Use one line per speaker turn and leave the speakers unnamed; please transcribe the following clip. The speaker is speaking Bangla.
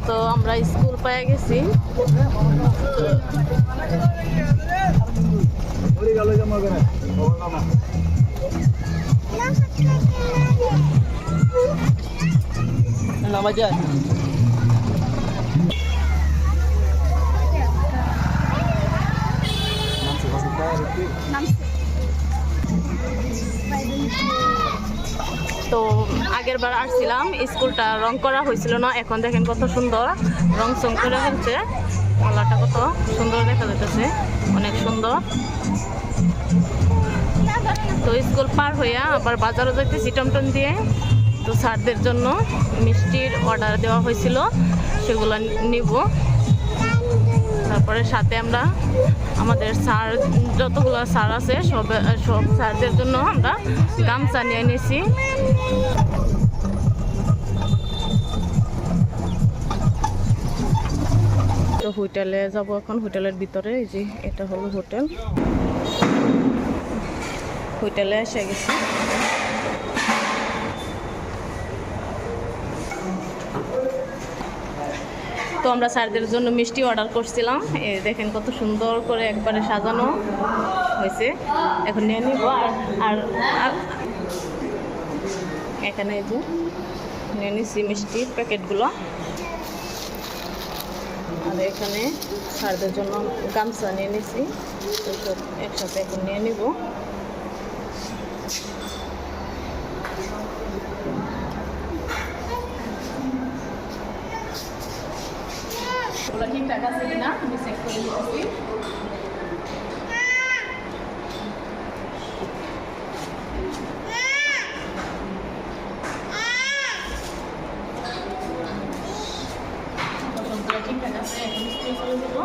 তো আমরা স্কুল পেয়ে গেছি। তো আগের বার আসছিলাম, স্কুলটা রং করা হয়েছিল না, এখন দেখেন কত সুন্দর রং চং করে ফেলছে। কালারটা কত সুন্দর দেখা যাচ্ছে, অনেক সুন্দর। তো স্কুল পার হইয়া আবার বাজারও যাইতেছি টমটম দিয়ে। তো স্যারদের জন্য মিষ্টির অর্ডার দেওয়া হয়েছিল, সেগুলো নিব। তারপরে সাথে আমরা আমাদের স্যার যতগুলো স্যার আছে সব স্যারদের জন্য আমরা গামছা নিয়ে নিয়েছি। তো হোটেলে যাব এখন। হোটেলের ভিতরে এই যে এটা হলো হোটেল, হোটেলে এসে গেছি। তো আমরা স্যারদের জন্য মিষ্টি অর্ডার করছিলাম, দেখেন কত সুন্দর করে একবারে সাজানো হয়েছে। এখন নিয়ে নিব। আর এখানে এই যে নিয়ে নিচ্ছি মিষ্টির প্যাকেটগুলো। আর এখানে স্যারদের জন্য গামছা নিয়ে নিচ্ছি, তো সব একসাথে এখন নিয়ে নিব। ঠিকঠাক আছে কিনা আমি চেক করে দিচ্ছি। ঠিকঠাক আছে, এখন স্প্রে করে দেব।